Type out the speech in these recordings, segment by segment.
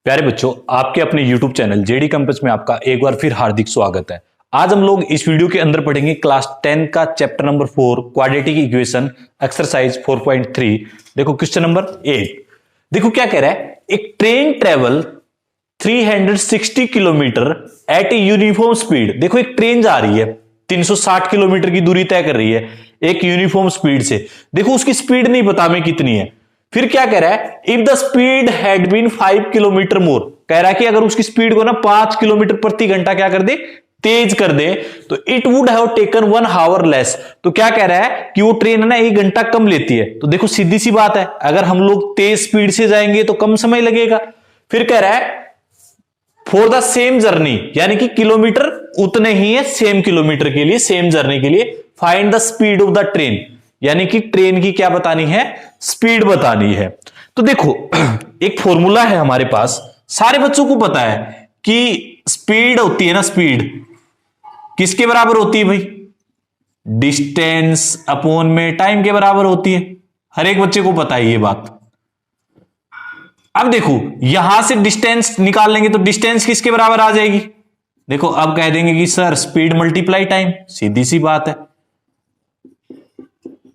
प्यारे बच्चों, आपके अपने YouTube चैनल जेडी कैंपस में आपका एक बार फिर हार्दिक स्वागत है। आज हम लोग इस वीडियो के अंदर पढ़ेंगे क्लास 10 का chapter number 4 quadratic equation exercise 4.3। देखो क्वेश्चन नंबर 8। देखो क्या कह रहा है, एक train travel 360 kilometre at a uniform speed. देखो एक ट्रेन जा रही है 360 किलोमीटर की दूरी तय कर रही है एक यूनिफॉर्म स्पीड से। देखो उसकी स्पीड नहीं पता हमें कितनी है। फिर क्या कह रहा है, if the speed had been 5 kilometre more. कह रहा है कि अगर उसकी स्पीड को ना 5 किलोमीटर प्रति घंटा क्या कर दे, तेज कर दे, तो it would have taken 1 our less. तो क्या कह रहा है कि वो ट्रेन है ना 1 घंटा कम लेती है। तो देखो सीधी सी बात है, अगर हम लोग तेज स्पीड से जाएंगे तो कम समय लगेगा। फिर कह रहा है फॉर द सेम जर्नी, यानी कि किलोमीटर उतने ही है सेम किलोमीटर के लिए, सेम जर्नी के लिए find the speed of the train, यानी कि ट्रेन की क्या बतानी है, स्पीड बतानी है। तो देखो एक फॉर्मूला है हमारे पास, सारे बच्चों को पता है कि स्पीड होती है ना, स्पीड किसके बराबर होती है भाई, डिस्टेंस अपॉन में टाइम के बराबर होती है। हर एक बच्चे को पता है ये बात। अब देखो यहां से डिस्टेंस निकाल लेंगे तो डिस्टेंस किसके बराबर आ जाएगी। देखो अब कह देंगे कि सर स्पीड मल्टीप्लाई टाइम, सीधी सी बात है।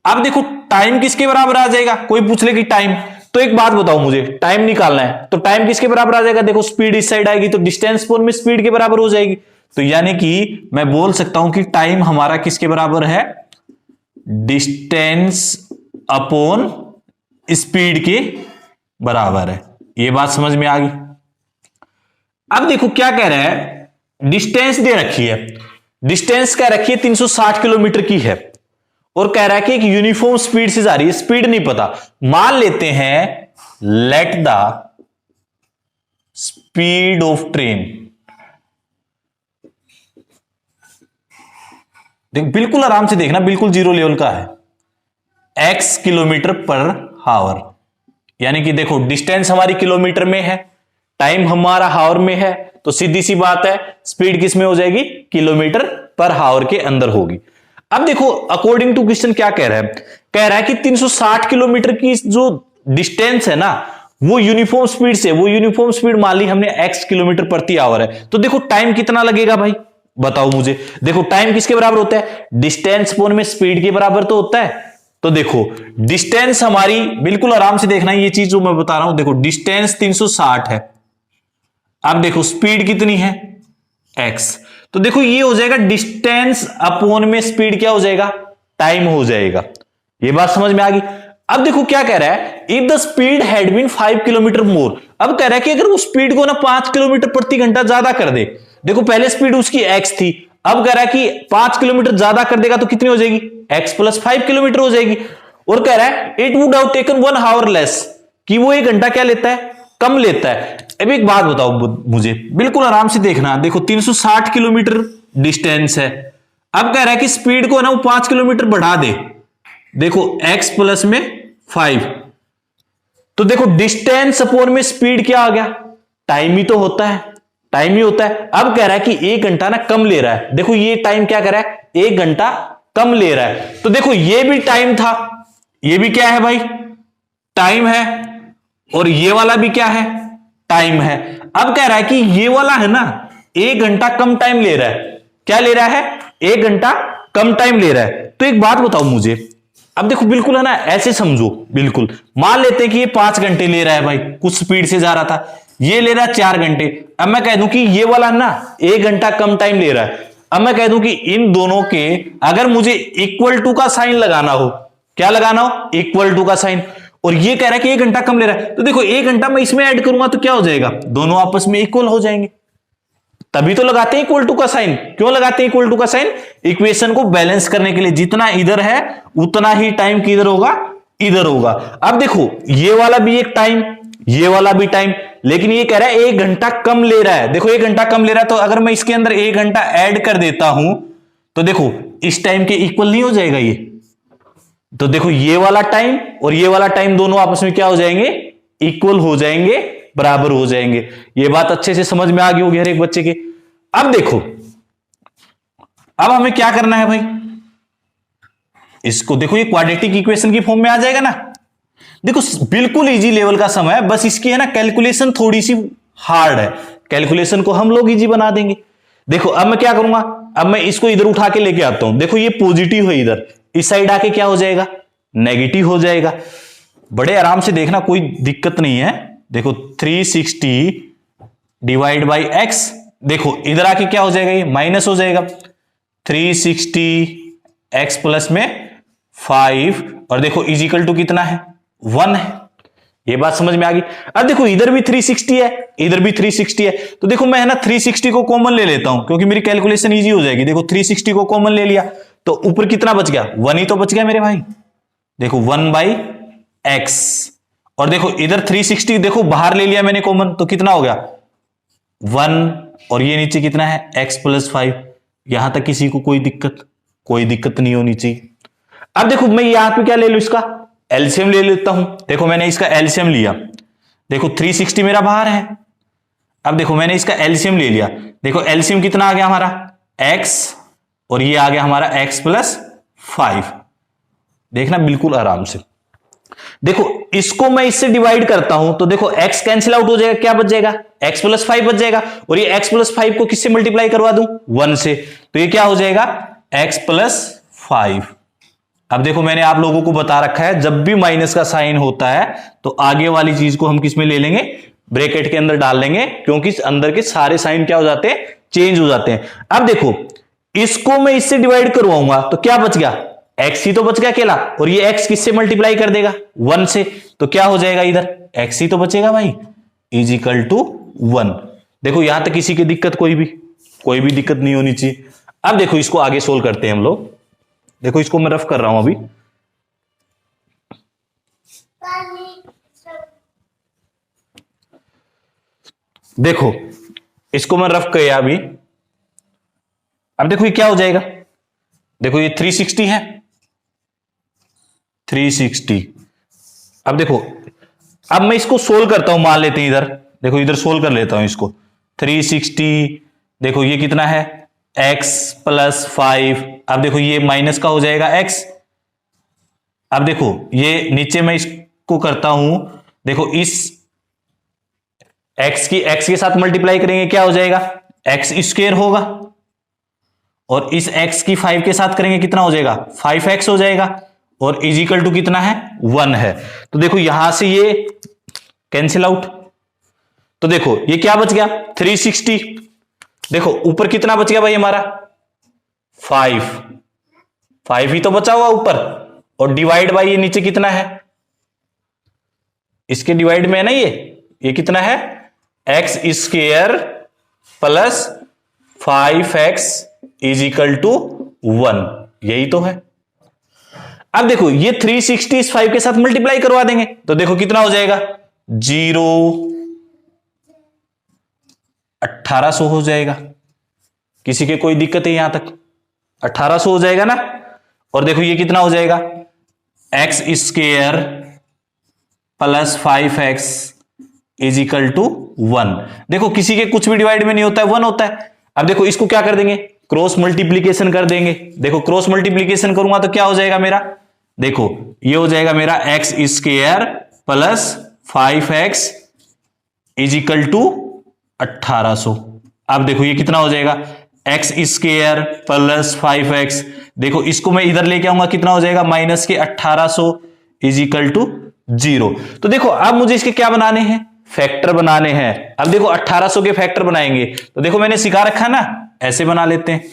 अब देखो टाइम किसके बराबर आ जाएगा, कोई पूछ ले कि टाइम, तो एक बात बताओ मुझे, टाइम निकालना है तो टाइम किसके बराबर आ जाएगा। देखो स्पीड इस साइड आएगी तो डिस्टेंस अपॉन में स्पीड के बराबर हो जाएगी। तो यानी कि मैं बोल सकता हूं कि टाइम हमारा किसके बराबर है, डिस्टेंस अपॉन स्पीड के बराबर है। ये बात समझ में आ गई। अब देखो क्या कह रहा है, डिस्टेंस दे रखी है, डिस्टेंस क्या रखी है 360 किलोमीटर की है, और कह रहा है कि एक यूनिफॉर्म स्पीड से जा रही है, स्पीड नहीं पता। मान लेते हैं let the speed of train, देख बिल्कुल आराम से देखना, बिल्कुल जीरो लेवल का है, x किलोमीटर पर हावर। यानी कि देखो डिस्टेंस हमारी किलोमीटर में है, टाइम हमारा हावर में है, तो सीधी सी बात है स्पीड किस में हो जाएगी, किलोमीटर पर हावर के अंदर होगी। अब देखो अकॉर्डिंग टू क्वेश्चन क्या कह रहा है, कह रहा है कि 360 किलोमीटर की जो डिस्टेंस है ना वो यूनिफॉर्म स्पीड से, वो यूनिफॉर्म स्पीड मान ली हमने x किलोमीटर प्रति आवर है। तो देखो टाइम कितना लगेगा भाई, बताओ मुझे। देखो टाइम किसके बराबर होता है, डिस्टेंस अपॉन में स्पीड के बराबर तो होता है। तो देखो डिस्टेंस हमारी, बिल्कुल आराम से देखना ये चीज जो मैं बता रहा हूं, देखो डिस्टेंस 360 है, अब देखो स्पीड कितनी है x, तो देखो ये हो जाएगा डिस्टेंस अपॉन में स्पीड क्या हो जाएगा, टाइम हो जाएगा। ये बात समझ में आ गई। अब देखो क्या कह रहा है, if the speed had been 5 kilometre more. अब कह रहा है कि अगर वो स्पीड को ना 5 किलोमीटर प्रति घंटा ज्यादा कर दे, देखो पहले स्पीड उसकी x थी, अब कह रहा है कि 5 किलोमीटर ज्यादा कर देगा तो कितनी हो जाएगी, x प्लस 5 किलोमीटर हो जाएगी। और कह रहा है it would have taken 1 our less, कि वो 1 घंटा क्या लेता है, कम लेता है। अब एक बात बताओ मुझे, बिल्कुल आराम से देखना, देखो 360 किलोमीटर डिस्टेंस है, अब कह रहा है कि स्पीड को ना वो 5 किलोमीटर बढ़ा दे, देखो x प्लस में 5, तो देखो डिस्टेंस अपॉन में स्पीड क्या आ गया, टाइम ही तो होता है, टाइम ही होता है। अब कह रहा है कि 1 घंटा ना कम ले रहा है, देखो ये टाइम क्या कर रहा है, 1 घंटा कम ले रहा है। तो देखो ये भी टाइम था, ये भी क्या है भाई, टाइम है, और ये वाला भी क्या है, टाइम है। अब कह रहा है कि ये वाला है ना 1 घंटा कम टाइम ले रहा है, क्या ले रहा है, 1 घंटा कम टाइम ले रहा है। तो एक बात बताओ मुझे, अब देखो बिल्कुल है ना ऐसे समझो, बिल्कुल मान लेते हैं कि ये 5 घंटे ले रहा है भाई, कुछ स्पीड से जा रहा था, ये ले रहा है 4 घंटे। अब मैं कह दूं कि ये वाला ना 1 घंटा कम टाइम ले रहा है, अब मैं कह दूं कि इन दोनों के अगर मुझे इक्वल टू का साइन लगाना हो, क्या लगाना हो, इक्वल टू का साइन, और ये कह रहा है कि 1 घंटा कम ले रहा है, तो देखो 1 घंटा मैं इसमें ऐड करूंगा तो क्या हो जाएगा, दोनों आपस में इक्वल हो जाएंगे। तभी तो लगाते हैं इक्वल टू का साइन। क्यों लगाते हैं इक्वल टू का साइन, इक्वेशन को बैलेंस करने के लिए, जितना इधर है उतना ही टाइम किधर होगा, इधर होगा। अब देखो ये वाला भी एक टाइम, ये वाला भी टाइम, लेकिन ये कह रहा है 1 घंटा कम ले रहा है। देखो 1 घंटा कम ले रहा है, तो अगर मैं इसके अंदर 1 घंटा ऐड कर देता हूं तो देखो इस टाइम के इक्वल नहीं हो जाएगा ये। तो देखो ये वाला टाइम और ये वाला टाइम दोनों आपस में क्या हो जाएंगे, इक्वल हो जाएंगे, बराबर हो जाएंगे। ये बात अच्छे से समझ में आ गई होगी हर एक बच्चे के। अब देखो अब हमें क्या करना है भाई, इसको देखो ये क्वाड्रेटिक इक्वेशन की फॉर्म में आ जाएगा ना। देखो बिल्कुल इजी लेवल का सम है, बस इसकी है ना कैलकुलेशन थोड़ी सी हार्ड है, कैलकुलेशन को हम लोग इजी बना देंगे। देखो अब मैं क्या करूंगा, अब मैं इसको इधर उठा के लेके आता हूं। देखो ये पॉजिटिव है, इधर इस साइड आके क्या हो जाएगा, नेगेटिव हो जाएगा। बड़े आराम से देखना, कोई दिक्कत नहीं है। देखो 360 डिवाइड बाई एक्स, देखो इधर आके क्या हो जाएगा, ये माइनस हो जाएगा। 360 एक्स प्लस में 5 और देखो इजिकल टू कितना है, 1 है। ये बात समझ में आ गई। अब देखो इधर भी 360 है, इधर भी 360 है, तो देखो मैं है ना 360 को कॉमन ले लेता हूं क्योंकि मेरी कैलकुलेशन इजी हो जाएगी। देखो 360 को कॉमन ले लिया तो ऊपर कितना बच गया, 1 ही तो बच गया मेरे भाई। देखो 1 बाई एक्स, और देखो इधर 360 देखो बाहर ले लिया मैंने कॉमन, तो कितना हो गया 1, और ये नीचे कितना है x प्लस 5। यहां तक किसी को कोई दिक्कत नहीं होनी चाहिए। अब देखो मैं यहां पे क्या ले लू, इसका एलसीएम ले लेता हूं। देखो मैंने इसका एलसीएम लिया, देखो 360 मेरा बाहर है। अब देखो मैंने इसका एलसीएम ले लिया, देखो एलसीएम कितना आ गया हमारा x, और ये आ गया हमारा x प्लस 5। देखना बिल्कुल आराम से। देखो इसको मैं इससे डिवाइड करता हूं तो देखो x कैंसिल आउट हो जाएगा, क्या बच जाएगा, x प्लस 5 बच जाएगा, और ये x प्लस 5 को किससे मल्टीप्लाई करवा दूं, 1 से, तो ये क्या हो जाएगा x प्लस 5। अब देखो मैंने आप लोगों को बता रखा है, जब भी माइनस का साइन होता है तो आगे वाली चीज को हम किस में ले लेंगे, ब्रैकेट के अंदर डाल लेंगे, क्योंकि अंदर के सारे साइन क्या हो जाते हैं, चेंज हो जाते हैं। अब देखो इसको मैं इससे डिवाइड करवाऊंगा तो क्या बच गया, x ही तो बच गया अकेला, और ये x किससे मल्टीप्लाई कर देगा, 1 से, तो क्या हो जाएगा इधर x ही तो बचेगा भाई, इज इक्वल टू 1। देखो यहां तक किसी की दिक्कत कोई भी दिक्कत नहीं होनी चाहिए। अब देखो इसको आगे सोल्व करते हैं हम लोग। देखो इसको मैं रफ कर रहा हूं अभी। देखो इसको मैं रफ किया अभी। अब देखो ये क्या हो जाएगा, देखो ये 360 है, 360। अब देखो अब मैं इसको सोल्व करता हूं, मान लेते हैं इधर, देखो इधर सोल्व कर लेता हूं इसको। 360 देखो ये कितना है x प्लस 5। अब देखो ये माइनस का हो जाएगा x। अब देखो ये नीचे मैं इसको करता हूं, देखो इस x के साथ मल्टीप्लाई करेंगे क्या हो जाएगा, x स्क्वायर होगा, और इस x की 5 के साथ करेंगे कितना हो जाएगा, 5x हो जाएगा, और इज इक्वल टू कितना है, 1 है। तो देखो यहां से ये कैंसिल आउट, तो देखो ये क्या बच गया 360। देखो ऊपर कितना बच गया भाई हमारा 5 ही तो बचा हुआ ऊपर, और डिवाइड बाई ये नीचे कितना है, इसके डिवाइड में है ना, ये कितना है x square plus 5x is equal to 1, यही तो है। अब देखो ये 360 इस 5 के साथ मल्टीप्लाई करवा देंगे तो देखो कितना हो जाएगा, 0 1800 हो जाएगा। किसी के कोई दिक्कत है यहां तक, 1800 हो जाएगा ना। और देखो ये कितना हो जाएगा, x square plus 5x is equal to 1। देखो किसी के कुछ भी डिवाइड में नहीं होता है, 1 होता है। अब देखो इसको क्या कर देंगे, क्रॉस मल्टीप्लीकेशन कर देंगे। देखो क्रॉस मल्टीप्लीकेशन करूंगा तो क्या हो जाएगा मेरा, देखो ये हो जाएगा मेरा x square plus 5x is equal to 1800। अब देखो ये कितना हो जाएगा, x स्क्वायर प्लस 5x, देखो इसको मैं इधर लेके आऊंगा कितना हो जाएगा, माइनस के 1800 इज इक्वल टू 0। तो देखो अब मुझे इसके क्या बनाने हैं, फैक्टर बनाने हैं। अब देखो 1800 के फैक्टर बनाएंगे तो देखो मैंने सिखा रखा ना, ऐसे बना लेते हैं।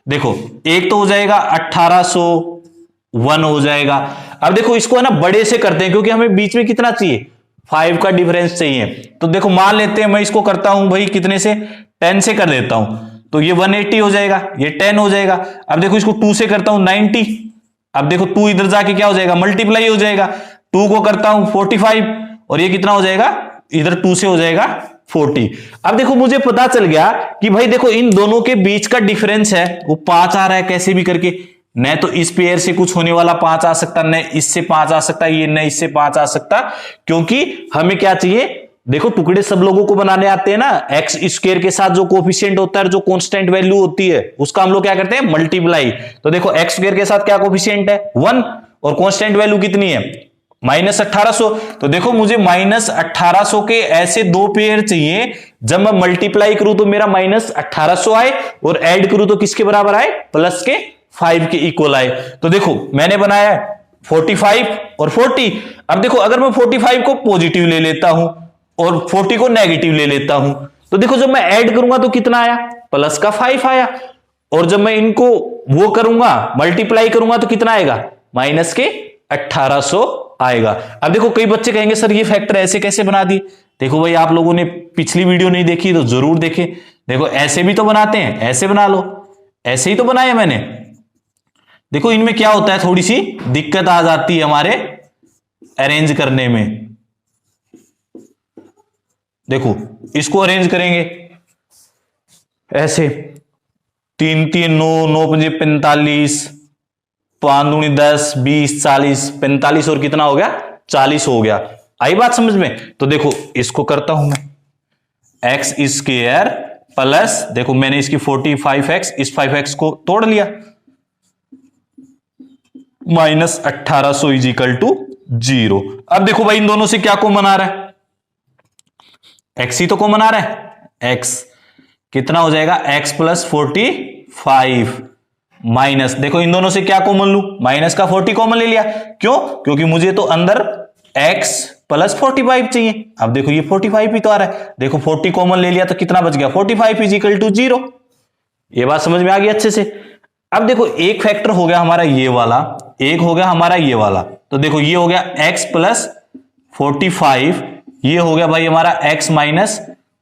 देखो एक तो हो जाएगा 1800, 1 हो जाएगा। अब देखो इसको है ना बड़े से करते हैं, क्योंकि हमें बीच में कितना चाहिए, 5 का डिफरेंस चाहिए। तो देखो मान लेते हैं मैं इसको करता हूं भाई कितने से, 10 से कर देता हूं, तो ये 180 हो जाएगा, ये 10 हो जाएगा। अब देखो इसको 2 से करता हूं 90। अब देखो 2 इधर जाके क्या हो जाएगा, मल्टीप्लाई हो जाएगा। 2 को करता हूं 45, और ये कितना हो जाएगा, इधर 2 से हो जाएगा 40। अब देखो मुझे पता चल गया कि भाई देखो इन दोनों के बीच का डिफरेंस है वो 5 आ रहा है, कैसे भी करके। न तो इस पेयर से कुछ होने वाला 5 आ सकता, न इससे 5 आ सकता, ये न इससे 5 आ सकता, क्योंकि हमें क्या चाहिए, देखो टुकड़े सब लोगों को बनाने आते हैं ना। एक्स स्क्वायर के साथ जो कोफिशिएंट होता है, जो कांस्टेंट वैल्यू होती है, उसका हम लोग क्या करते हैं, मल्टीप्लाई। तो देखो एक्स स्क्वायर के साथ क्या कोफिशिएंट है, 1, और कांस्टेंट वैल्यू कितनी है, -1800। तो देखो मुझे -1800 के ऐसे दो पेयर चाहिए, जब मैं मल्टीप्लाई करूं तो मेरा -1800 आए और ऐड करूं तो किसके बराबर आए, प्लस के 5 के इक्वल आए। तो देखो मैंने बनाया 45 और 40। अब देखो अगर मैं 45 को पॉजिटिव ले लेता हूं और 40 को नेगेटिव ले लेता हूं, तो देखो जब मैं ऐड करूंगा तो कितना आया, प्लस का 5 आया। और जब मैं इनको वो करूंगा, मल्टीप्लाई करूंगा तो कितना आएगा, माइनस के 1800 आएगा। अब देखो कई बच्चे कहेंगे सर ये फैक्टर ऐसे कैसे बना दिए। देखो भाई आप लोगों ने पिछली वीडियो नहीं देखी तो जरूर देखें। देखो ऐसे भी तो बनाते हैं, ऐसे बना लो, ऐसे ही तो बनाया मैंने। देखो इनमें क्या होता है, थोड़ी सी दिक्कत आ जाती है हमारे अरेंज करने में। देखो इसको अरेंज करेंगे ऐसे, 3 3 9 9 5 45, 5 दूनी 10 20 40 45 और कितना हो गया, 40 हो गया। आई बात समझ में। तो देखो इसको करता हूं मैं, एक्स स्क्वायर प्लस, देखो मैंने इसकी 45x, इस 5x को तोड़ लिया, -1800 इज इक्वल टू 0। अब देखो भाई इन दोनों से क्या कॉमन आ रहा है, x ही तो कॉमन आ रहा है। x कितना हो जाएगा, x प्लस 45 माइनस, देखो इन दोनों से क्या कॉमन लू, माइनस का 40 कॉमन ले लिया। क्यों, क्योंकि मुझे तो अंदर x प्लस 45 चाहिए। अब देखो ये 45 ही तो आ रहा है, देखो 40 कॉमन ले लिया तो कितना बच गया, 45 इज इक्वल टू 0। ये बात समझ में आ गई अच्छे से। अब देखो एक फैक्टर हो गया हमारा ये वाला, एक हो गया हमारा ये वाला। तो देखो ये हो गया x प्लस 45, ये हो गया भाई हमारा x minus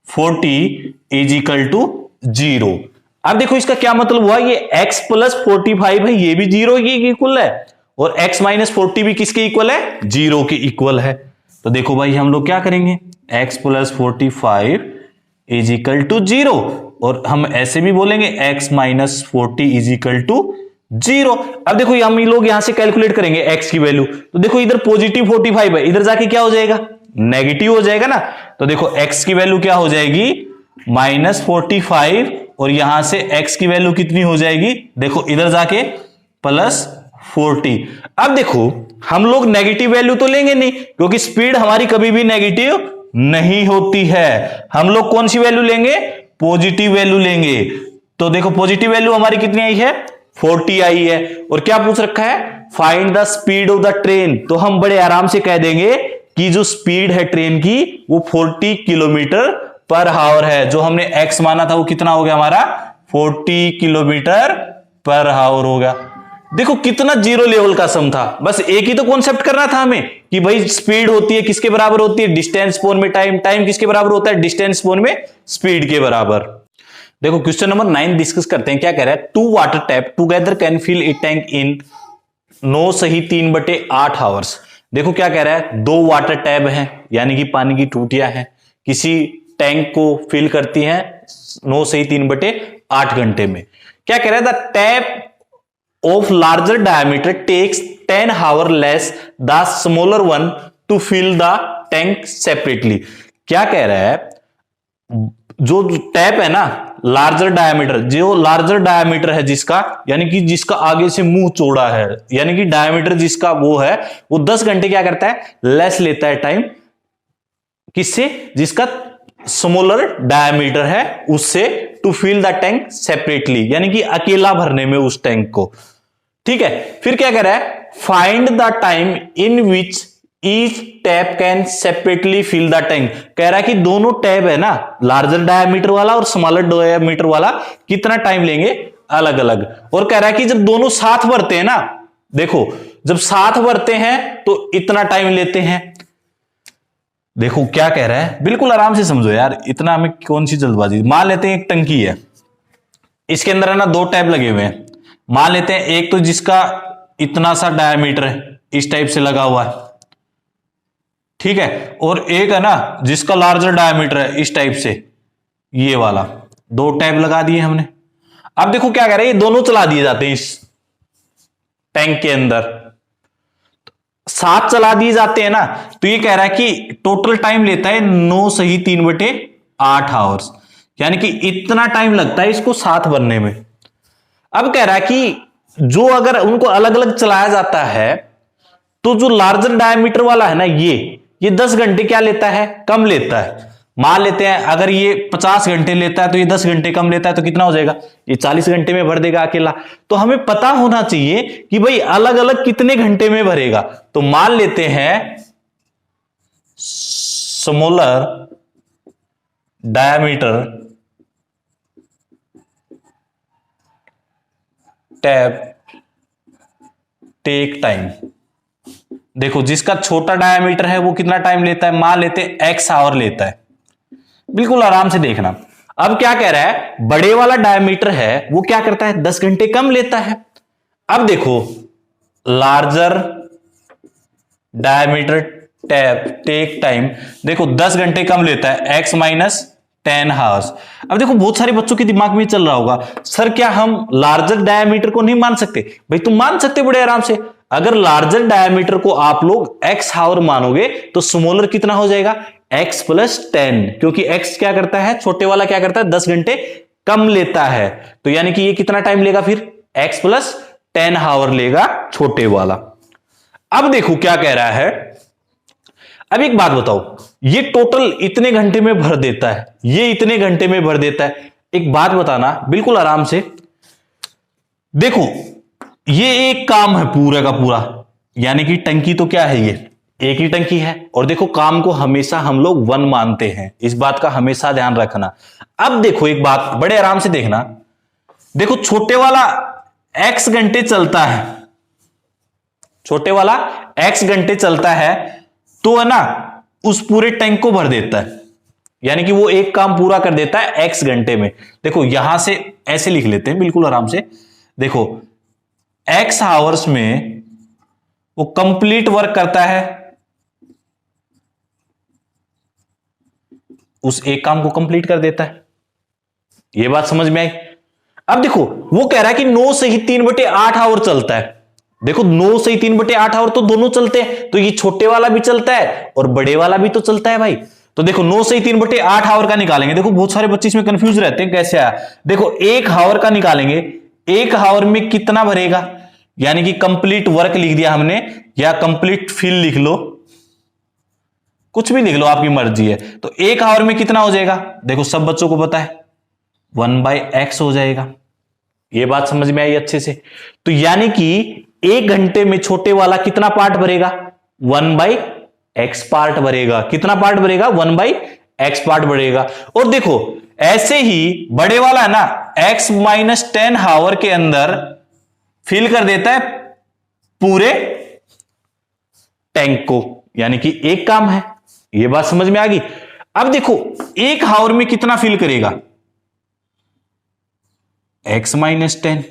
40 is equal to 0। अब देखो इसका क्या मतलब हुआ, ये x प्लस 45 है, ये भी 0 के इक्वल है, और x माइनस 40 भी किसके इक्वल है, 0 के इक्वल है। तो देखो भाई हम लोग क्या करेंगे, x plus 45 is equal to 0, और हम ऐसे भी बोलेंगे x minus 40 is equal to 0। अब देखो हम लोग यहां से कैलकुलेट करेंगे x की वैल्यू, तो देखो इधर पॉजिटिव 45 है, इधर जाके क्या हो जाएगा, नेगेटिव हो जाएगा ना। तो देखो x की वैल्यू क्या हो जाएगी, -45, और यहां से x की वैल्यू कितनी हो जाएगी, देखो इधर जाके +40। अब देखो हम लोग नेगेटिव वैल्यू तो लेंगे नहीं, क्योंकि स्पीड हमारी कभी भी नेगेटिव नहीं होती है। हम लोग कौन सी वैल्यू लेंगे, पॉजिटिव वैल्यू लेंगे। तो देखो पॉजिटिव वैल्यू हमारी कितनी आई है, 40 आई है। और क्या पूछ रखा है, find the speed of the train. तो हम बड़े आराम से कह देंगे कि जो स्पीड है ट्रेन की वो 40 किलोमीटर पर आवर है। जो हमने x माना था वो कितना हो गया हमारा, 40 किलोमीटर पर आवर हो गया। देखो कितना जीरो लेवल का सम था, बस एक ही तो कॉन्सेप्ट करना था हमें कि भाई स्पीड होती है किसके बराबर होती है, डिस्टेंस पोन में टाइम, टाइम किसके बराबर होता है, डिस्टेंस पोन में स्पीड के बराबर। देखो क्वेश्चन नंबर 9 डिस्कस करते हैं। क्या कह रहा है, 2 water tap together can fill a tank in 9 सही 3/8 आवर्स। देखो क्या कह रहा है, 2 वाटर टैब हैं, यानी कि पानी की टूटियां हैं, किसी टैंक को फिल करती हैं 9 सही 3/8 घंटे में। क्या कह रहा है, the tap of larger diameter takes 10 hour less the smaller one to fill the tank separately. क्या कह रहा है, जो टैप है ना लार्जर डायमीटर, जो लार्जर डायमीटर है जिसका, यानी कि जिसका आगे से मुंह चौड़ा है, यानी कि डायमीटर जिसका वो है, वो 10 घंटे क्या करता है, लेस लेता है टाइम, किससे, जिसका स्मॉलर डायमीटर है उससे, to fill the tank separately, यानी कि अकेला भरने में उस टैंक को। ठीक है, फिर क्या कह रहा है, find the time in which each tap can separately fill the tank. कह रहा है कि दोनों टैप है ना, लार्जर डायमीटर वाला और स्मॉलर डायमीटर वाला, कितना टाइम लेंगे अलग अलग। और कह रहा है कि जब दोनों साथ भरते हैं ना, देखो जब साथ भरते हैं तो इतना टाइम लेते हैं। देखो क्या कह रहा है, बिल्कुल आराम से समझो यार, इतना हमें कौन सी जल्दबाजी। मान लेते हैं एक टंकी है, इसके अंदर है ना 2 टैप लगे हुए हैं। मान लेते हैं एक तो जिसका इतना सा डायमीटर है, इस टाइप से लगा हुआ है, ठीक है, और एक है ना जिसका लार्जर डायमीटर है इस टाइप से, ये वाला। 2 टैप लगा दिए हमने। अब देखो क्या कह रहा है, ये दोनों चला दिए जाते हैं इस टैंक के अंदर, साथ चला दिए जाते हैं ना। तो ये कह रहा है कि टोटल टाइम लेता है 9 सही 3/8 आवर्स, यानी कि इतना टाइम लगता है इसको साथ भरने में। अब कह रहा है कि जो अगर उनको अलग अलग चलाया जाता है तो जो लार्जर डायमीटर वाला है ना, ये 10 घंटे क्या लेता है, कम लेता है। मान लेते हैं अगर ये 50 घंटे लेता है तो ये 10 घंटे कम लेता है, तो कितना हो जाएगा, ये 40 घंटे में भर देगा अकेला। तो हमें पता होना चाहिए कि भाई अलग अलग कितने घंटे में भरेगा। तो मान लेते हैं smaller diameter tap take time. देखो जिसका छोटा डायमीटर है वो कितना टाइम लेता है, मान लेते हैं x आवर लेता है। बिल्कुल आराम से देखना। अब क्या कह रहा है, बड़े वाला डायमीटर है वो क्या करता है, 10 घंटे कम लेता है। अब देखो larger diameter tap take time, देखो 10 घंटे कम लेता है, x माइनस 10 हावर्स। अब देखो बहुत सारे बच्चों के दिमाग में चल रहा होगा, सर क्या हम लार्जर डायमीटर को नहीं मान सकते? भाई तुम मान सकते बड़े आराम से। अगर लार्जर डायमीटर को आप लोग x हावर मानोगे तो स्मॉलर कितना हो जाएगा, x प्लस 10, क्योंकि x क्या करता है, छोटे वाला क्या करता है, 10 घंटे कम लेता है। तो यानी कि ये कितना टाइम लेगा फिर, x प्लस 10 हावर लेगा छोटे वाला। अब देखो क्या कह रहा है, अब एक बात बताओ, ये टोटल इतने घंटे में भर देता है, ये इतने घंटे में भर देता है। एक बात बताना बिल्कुल आराम से, देखो ये एक काम है पूरा का पूरा, यानी कि टंकी तो क्या है, ये एक ही टंकी है। और देखो काम को हमेशा हम लोग 1 मानते हैं, इस बात का हमेशा ध्यान रखना। अब देखो एक बात बड़े आराम से देखना, देखो छोटे वाला x घंटे चलता है, छोटे वाला x घंटे चलता है, तो है ना उस पूरे टैंक को भर देता है, यानी कि वो एक काम पूरा कर देता है x घंटे में। देखो यहां से ऐसे लिख लेते हैं बिल्कुल आराम से, देखो x आवर्स में वो कंप्लीट वर्क करता है, उस एक काम को कंप्लीट कर देता है। ये बात समझ में आई? अब देखो वो कह रहा है कि 9 से ही 3/8 आवर चलता है। देखो 9 से ही 3/8 आवर तो दोनों चलते हैं, तो ये छोटे वाला भी चलता है और बड़े वाला भी तो चलता है भाई। तो देखो 9 से ही 3/8 आवर का निकालेंगे। देखो बहुत सारे बच्चे इसमें कंफ्यूज रहते हैं कैसे आया। देखो 1 आवर का निकालेंगे, 1 आवर में कितना भरेगा, यानी कि कंप्लीट वर्क लिख दिया हमने, या कंप्लीट फिल लिख लो, कुछ भी लिख लो आपकी मर्जी है। तो 1 आवर में कितना हो जाएगा, देखो सब बच्चों को पता है 1/x हो जाएगा। ये बात समझ में आई अच्छे से? तो यानी कि 1 घंटे में छोटे वाला कितना पार्ट भरेगा, 1/x पार्ट भरेगा। कितना पार्ट भरेगा, 1/x पार्ट भरेगा। और देखो ऐसे ही बड़े वाला है ना, x माइनस 10 आवर के अंदर फिल कर देता है पूरे टैंक को, यानी कि एक काम है। ये बात समझ में आ गई? अब देखो 1 आवर में कितना फिल करेगा, x माइनस 10।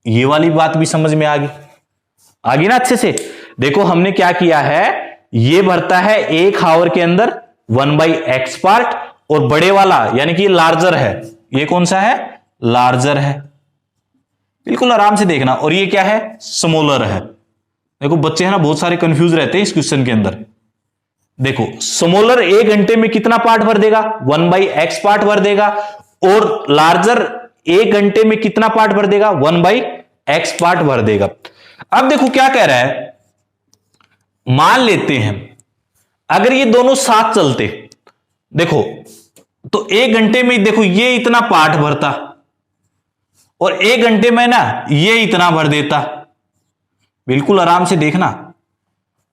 ये वाली बात भी समझ में आ गई ना अच्छे से? देखो हमने क्या किया है, ये भरता है 1 आवर के अंदर 1/x पार्ट, और बड़े वाला यानी कि लार्जर है, ये कौन सा है, लार्जर है। बिल्कुल आराम से देखना। और ये क्या है, स्मॉलर है। देखो बच्चे है ना बहुत सारे कंफ्यूज रहते हैं इस क्वेश्चन के अंदर। देखो स्मॉलर 1 घंटे में कितना पार्ट भर देगा, 1/x पार्ट भर देगा, और लार्जर 1 घंटे में कितना पार्ट भर देगा, 1/x पार्ट भर देगा। अब देखो क्या कह रहा है, मान लेते हैं अगर ये दोनों साथ चलते, देखो तो 1 घंटे में देखो ये इतना पार्ट भरता, और 1 घंटे में ना ये इतना भर देता। बिल्कुल आराम से देखना,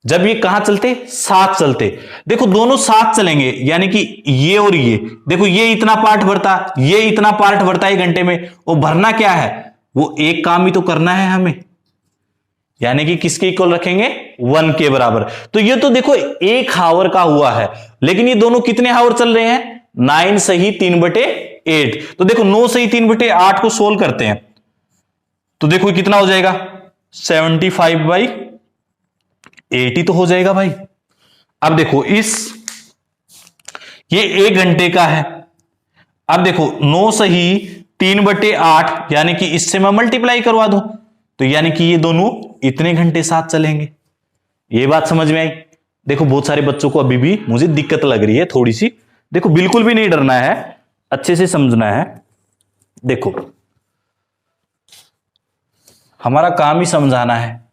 जब ये कहां चलते, साथ चलते, देखो दोनों साथ चलेंगे, यानी कि ये और ये, देखो ये इतना पार्ट भरता, ये इतना पार्ट भरता 1 घंटे में। और भरना क्या है, वो एक काम ही तो करना है हमें, यानी कि किसके इक्वल रखेंगे, 1 के बराबर। तो ये तो देखो 1 आवर का हुआ है, लेकिन ये दोनों कितने आवर चल रहे हैं, 9 से ही 3/8। तो देखो 9 से ही 3/8 को सोल्व करते हैं, तो देखो कितना हो जाएगा, 75/80 तो हो जाएगा भाई। अब देखो ये 1 घंटे का है। अब देखो 9 से ही 3/8, यानी कि इससे मैं मल्टीप्लाई करवा दूं, तो यानी कि ये दोनों इतने घंटे साथ चलेंगे। ये बात समझ में आई? देखो बहुत सारे बच्चों को अभी भी मुझे दिक्कत लग रही है थोड़ी सी। देखो बिल्कुल भी नहीं डरना है, अच्छे से समझना है। देखो हमारा काम ही समझाना है,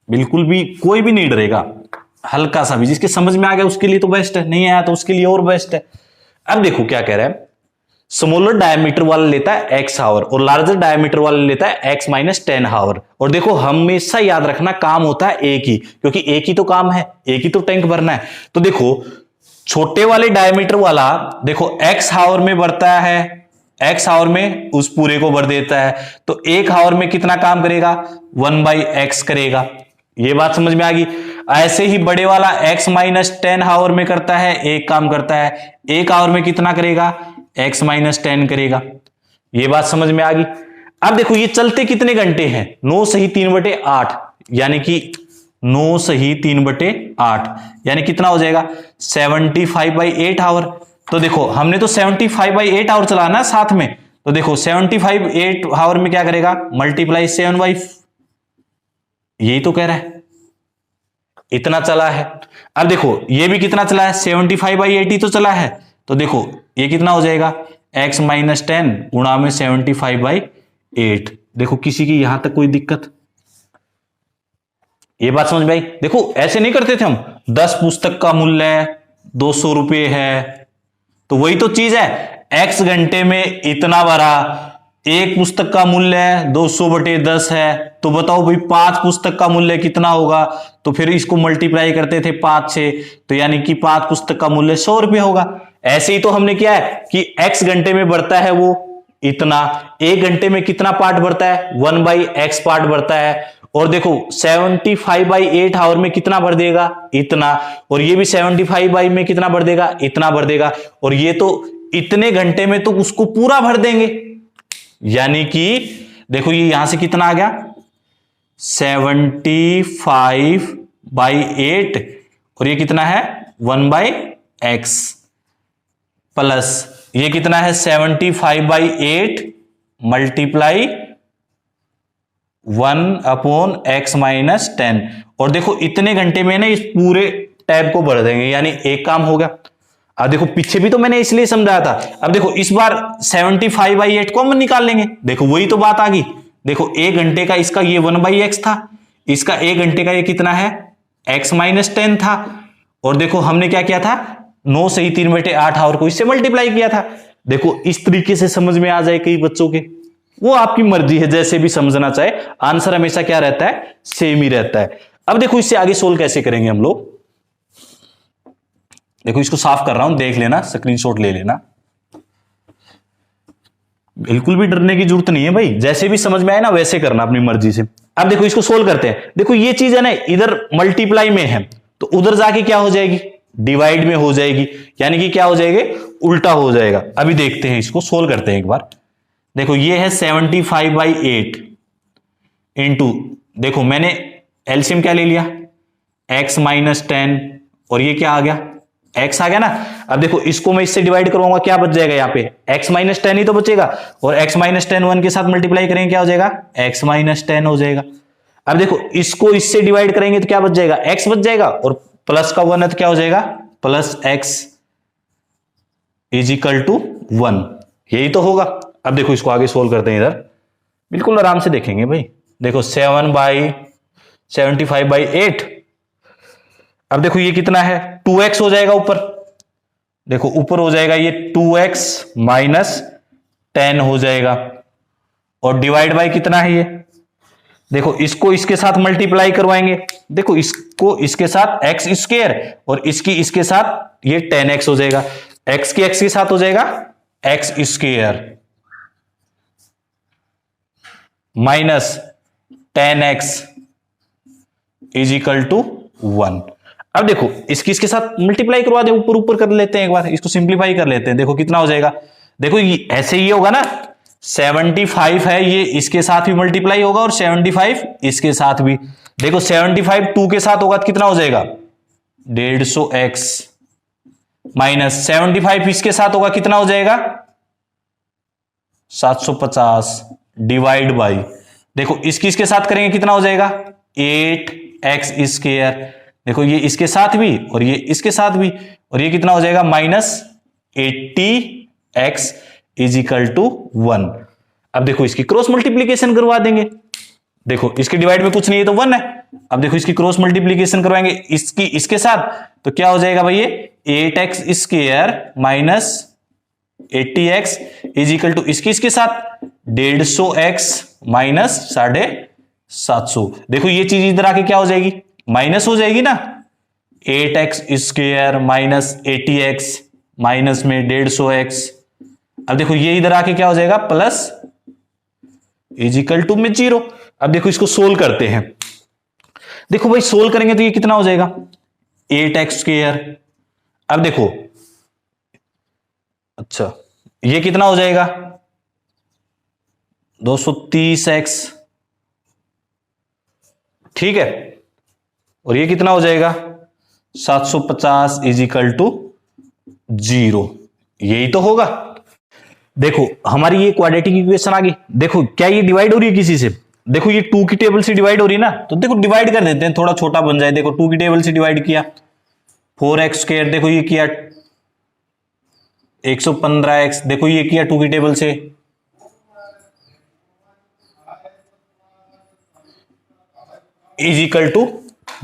बिल्कुल भी कोई भी नहीं डरेगा, हल्का सा भी। जिसके समझ में आ गया उसके लिए तो बेस्ट है, नहीं आया तो उसके लिए और बेस्ट है। अब देखो क्या कह रहा है, स्मॉलर डायमीटर वाला लेता है x हावर और लार्जर डायमीटर वाला लेता है x माइनस 10 हावर। और देखो हमेशा याद रखना काम होता है एक ही, क्योंकि एक ही तो काम है, एक ही तो टैंक भरना है। तो देखो छोटे वाले डायमीटर वाला देखो x हावर में भरता है, x हावर में उस पूरे को भर देता है, तो 1 हावर में कितना काम करेगा, 1/x करेगा। ये बात समझ में आ गई। ऐसे ही बड़े वाला x माइनस 10 हावर में करता है, एक काम करता है, 1 हावर में कितना करेगा, x माइनस 10 करेगा। ये बात समझ में आ गई। अब देखो ये चलते कितने घंटे हैं, 9 सही 3/8, यानी कि 9 सही 3/8 यानी कितना हो जाएगा, 75/8 हावर। तो देखो हमने तो 75/8 हावर चलाना है साथ में, तो देखो 75/8 हावर में क्या करेगा, मल्टीप्लाई 7/5, यही तो कह रहा है, इतना चला है। अब देखो ये भी कितना चला है, 75/8 ही तो चला है। तो देखो ये कितना हो जाएगा, x माइनस 10 गुणा में 75/8। देखो किसी की यहां तक कोई दिक्कत, ये बात समझ में आई। देखो ऐसे नहीं करते थे हम, 10 पुस्तक का मूल्य 200 रुपये है, तो वही तो चीज है, x घंटे में इतना भरा, एक पुस्तक का मूल्य 200/10 है, तो बताओ भाई 5 पुस्तक का मूल्य कितना होगा, तो फिर इसको मल्टीप्लाई करते थे 5 से, तो यानी कि 5 पुस्तक का मूल्य 100 रुपये होगा। ऐसे ही तो हमने किया है कि x घंटे में बढ़ता है वो इतना, 1 घंटे में कितना पार्ट बढ़ता है, 1/x पार्ट बढ़ता है। और देखो 75/8 आवर में कितना भर देगा, इतना, और ये भी 75 में कितना भर देगा, इतना भर देगा, और ये तो इतने घंटे में तो उसको पूरा भर देंगे। यानी कि देखो ये यहां से कितना आ गया, 75/8 और ये कितना है 1/x प्लस ये कितना है 75/8 मल्टीप्लाई 1/x माइनस 10। और देखो इतने घंटे में ना इस पूरे टैब को भर देंगे, यानी एक काम हो गया। अब देखो पीछे भी तो मैंने इसलिए समझाया था। अब देखो इस बार 75/8 को हम निकाल लेंगे, देखो वही तो बात आ गई। देखो 1 घंटे का इसका ये 1/x था, इसका 1 घंटे का ये कितना है x माइनस 10 था, और देखो हमने क्या किया था 9 से ही 3/8 आवर को इससे मल्टीप्लाई किया था। देखो इस तरीके से समझ में आ जाए कई बच्चों के, वो आपकी मर्जी है जैसे भी समझना चाहे, आंसर हमेशा क्या रहता है, सेम ही रहता है। अब देखो इससे आगे सोल्व कैसे करेंगे हम लोग, देखो इसको साफ कर रहा हूं, देख लेना, स्क्रीनशॉट ले लेना, बिल्कुल भी डरने की जरूरत नहीं है भाई, जैसे भी समझ में आए ना वैसे करना अपनी मर्जी से। अब देखो इसको सोल्व करते हैं। देखो ये चीज है ना इधर मल्टीप्लाई में है, तो उधर जाके क्या हो जाएगी, डिवाइड में हो जाएगी, यानी कि क्या हो जाएगी, उल्टा हो जाएगा। अभी देखते हैं, इसको सोल्व करते हैं एक बार। देखो ये है 75/8 इंटू, देखो मैंने एलसीएम क्या ले लिया, x माइनस 10, और ये क्या आ गया, x आ गया ना। अब देखो इसको मैं इससे डिवाइड करूंगा, क्या बच जाएगा यहाँ पे, x माइनस 10 ही तो बचेगा, और x माइनस 10 1 के साथ मल्टीप्लाई करेंगे क्या हो जाएगा, x माइनस 10 हो जाएगा। अब देखो इसको इससे डिवाइड करेंगे तो क्या बच जाएगा, x बच जाएगा, और प्लस का 1 है तो क्या हो जाएगा, plus x is equal to 1, यही तो होगा। अब देखो इसको आगे सोल्व करते हैं, इधर बिल्कुल आराम से देखेंगे भाई। देखो 75/8, अब देखो ये कितना है 2x हो जाएगा ऊपर, देखो ऊपर हो जाएगा ये 2x माइनस 10 हो जाएगा, और डिवाइड बाय कितना है ये, देखो इसको इसके साथ मल्टीप्लाई करवाएंगे, देखो इसको इसके साथ x स्क्वायर और इसकी इसके साथ ये 10x हो जाएगा, x की x के साथ हो जाएगा x square minus 10x is equal to 1। अब देखो इसकी इसके साथ मल्टीप्लाई करवा दे, ऊपर ऊपर कर लेते हैं एक बार, इसको सिंप्लीफाई कर लेते हैं। देखो कितना हो जाएगा, देखो ये ऐसे ही होगा ना, 75 है ये इसके साथ भी मल्टीप्लाई होगा और 75 इसके साथ भी। देखो 75 2 के साथ होगा तो कितना हो जाएगा 150x माइनस 75 इसके साथ होगा कितना हो जाएगा 750 डिवाइड बाई, देखो इसकी इसके साथ करेंगे कितना हो जाएगा 8x स्क्वायर, देखो ये इसके साथ भी और ये इसके साथ भी, और ये कितना हो जाएगा minus 80x is equal to 1। अब देखो इसकी क्रॉस मल्टीप्लीकेशन करवा देंगे, देखो इसके डिवाइड में कुछ नहीं है तो 1 है, अब देखो इसकी क्रॉस मल्टीप्लीकेशन करवाएंगे इसकी इसके साथ, तो क्या हो जाएगा भाई, ये 8x square minus 80x is equal to इसके साथ 150x माइनस 750। देखो ये चीज इधर आके क्या हो जाएगी, माइनस हो जाएगी ना, 8x square minus 80x minus में 150x। अब देखो ये इधर आके क्या हो जाएगा, प्लस इज इक्वल टू में 0। अब देखो इसको सोल्व करते हैं। देखो भाई सोल्व करेंगे तो ये कितना हो जाएगा, 8x स्क्वायर। अब देखो अच्छा ये कितना हो जाएगा, 230x, ठीक है, और ये कितना हो जाएगा 750 इज इक्वल टू 0। यही तो होगा। देखो हमारी ये क्वाड्रेटिक इक्वेशन आ गई। देखो क्या ये डिवाइड हो रही है किसी से, देखो ये 2 की टेबल से डिवाइड हो रही है ना, तो देखो डिवाइड कर देते हैं, थोड़ा छोटा बन जाए। देखो 2 की टेबल से डिवाइड किया, 4x स्क्वायर, देखो ये किया 115x, देखो ये किया 2 की टेबल से, इज इक्वल टू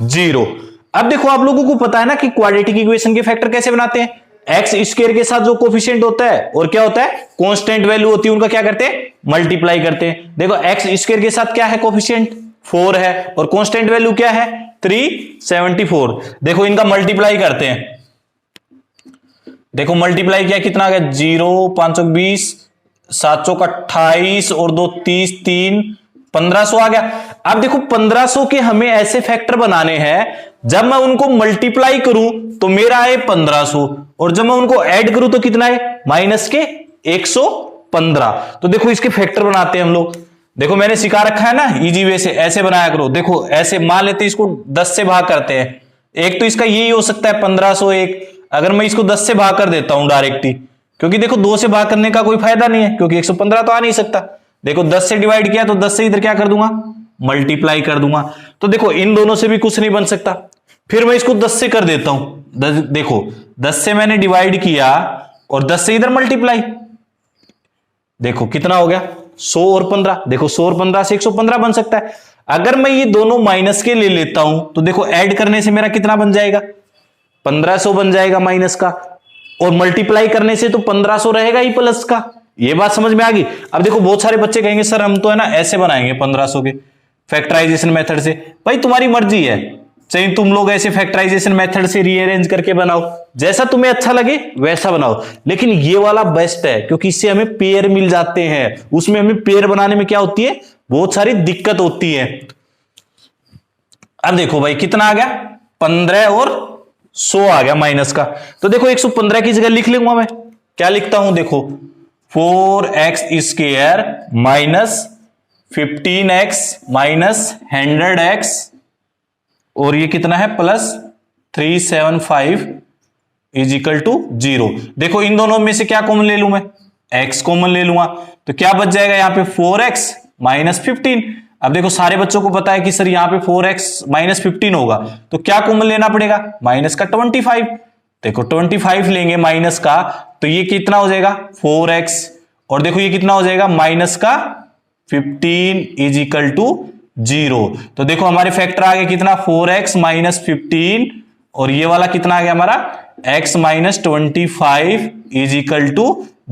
0। अब देखो आप लोगों को पता है ना कि क्वाड्रेटिक इक्वेशन के फैक्टर कैसे बनाते हैं, एक्स स्क्वायर के साथ जो कोफिशिएंट होता है और क्या होता है, कांस्टेंट वैल्यू होती है, उनका क्या करते हैं, मल्टीप्लाई करते हैं। देखो एक्स स्क्वायर के साथ क्या है, कोफिशिएंट 4 है और कांस्टेंट वैल्यू क्या है, 374। देखो इनका मल्टीप्लाई करते हैं, देखो मल्टीप्लाई किया कितना आ गया, 0 5 20 7 28 और 2 30 3 1500 आ गया। अब देखो 1500 के हमें ऐसे फैक्टर बनाने हैं जब मैं उनको मल्टीप्लाई करूं तो मेरा है 1500 और जब मैं उनको ऐड करूं तो कितना है, माइनस के 115। तो देखो इसके फैक्टर बनाते हैं हम लोग। देखो मैंने सिखा रखा है ना इजी वे से, ऐसे बनाया करो। देखो ऐसे मान लेते इसको 10 से भाग करते हैं, एक तो इसका यही हो सकता है 1501। अगर मैं इसको 10 से भाग कर देता हूं डायरेक्टली, क्योंकि देखो 2 से भाग करने का कोई फायदा नहीं है, क्योंकि 115 तो आ नहीं सकता। देखो 10 से डिवाइड किया तो 10 से इधर क्या कर दूंगा, मल्टीप्लाई कर दूंगा। तो देखो इन दोनों से भी कुछ नहीं बन सकता। फिर मैं इसको 10 से कर देता हूं, देखो 10 से मैंने डिवाइड किया और 10 से इधर मल्टीप्लाई, देखो कितना हो गया 100 और 15। देखो 100 और 15 से 115 बन सकता है। अगर मैं ये दोनों माइनस के ले लेता हूं तो देखो ऐड करने से मेरा कितना बन जाएगा, 1500 बन जाएगा माइनस का, और मल्टीप्लाई करने से तो 1500 रहेगा ही प्लस का। ये बात समझ में आ गई। अब देखो बहुत सारे बच्चे कहेंगे सर हम तो है ना ऐसे बनाएंगे 1500 के फैक्टराइजेशन मेथड से। भाई तुम्हारी मर्जी है, चाहे तुम लोग ऐसे फैक्टराइजेशन मेथड से रीअरेंज करके बनाओ, जैसा तुम्हें अच्छा लगे वैसा बनाओ, लेकिन ये वाला बेस्ट है क्योंकि इससे हमें पेयर मिल जाते हैं। उसमें हमें पेयर बनाने में क्या होती है, बहुत सारी दिक्कत होती है। अब देखो भाई कितना आ गया, 15 और 100 आ गया माइनस का। तो देखो 115 की जगह लिख लूंगा मैं, क्या लिखता हूं, देखो 4x square minus 15x minus 100x और ये कितना है प्लस 375 इज इक्वल टू 0। देखो इन दोनों में से क्या कॉमन ले लूं मैं, x कॉमन ले लूंगा, तो क्या बच जाएगा यहाँ पे 4x माइनस 15। अब देखो सारे बच्चों को पता है कि सर यहाँ पे 4x माइनस 15 होगा, तो क्या कॉमन लेना पड़ेगा, माइनस का 25। देखो 25 लेंगे माइनस का, तो ये कितना हो जाएगा 4x, और देखो ये कितना हो जाएगा माइनस का 15 इज इक्वल टू 0। तो देखो हमारे फैक्टर आ गए कितना, 4x माइनस 15 और ये वाला कितना आ गया हमारा x minus 25 is equal to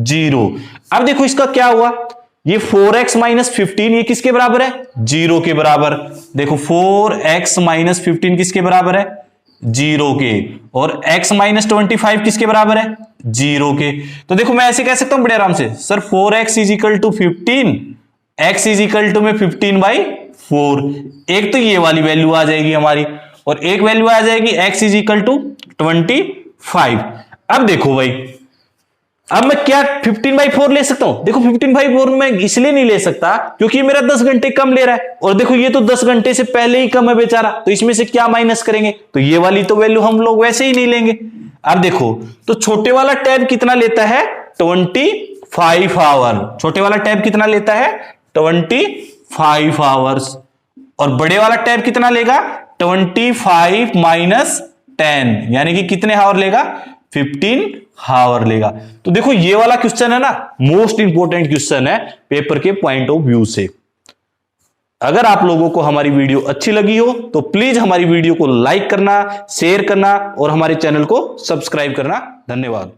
0। अब देखो इसका क्या हुआ, ये 4x माइनस 15 ये किसके बराबर है, 0 के बराबर। देखो 4x माइनस 15 किसके बराबर है, 0 के, और x माइनस 25 किसके बराबर है, 0 के। तो देखो मैं ऐसे कह सकता हूं बड़े आराम से, sir 4x is equal to 15, x is equal to में 15/4। एक तो ये वाली वैल्यू आ जाएगी हमारी, और एक वैल्यू आ जाएगी x इज इक्वल टू 25। अब देखो भाई, अब मैं क्या 15/4 ले सकता हूं, देखो 15/4 मैं इसलिए नहीं ले सकता क्योंकि मेरा 10 घंटे कम ले रहा है, और देखो ये तो 10 घंटे से पहले ही कम है बेचारा, तो इसमें से क्या माइनस करेंगे, तो ये वाली तो वैल्यू हम लोग वैसे ही नहीं लेंगे। अब देखो तो छोटे वाला टैब कितना लेता है, 25 आवर। छोटे वाला टैब कितना लेता है, 25 आवर्स, और बड़े वाला टैब कितना लेगा, 25 माइनस 10, यानी कि कितने आवर लेगा, 15 आवर लेगा। तो देखो ये वाला क्वेश्चन है ना मोस्ट इंपोर्टेंट क्वेश्चन है पेपर के पॉइंट ऑफ व्यू से। अगर आप लोगों को हमारी वीडियो अच्छी लगी हो तो प्लीज हमारी वीडियो को लाइक करना, शेयर करना और हमारे चैनल को सब्सक्राइब करना। धन्यवाद।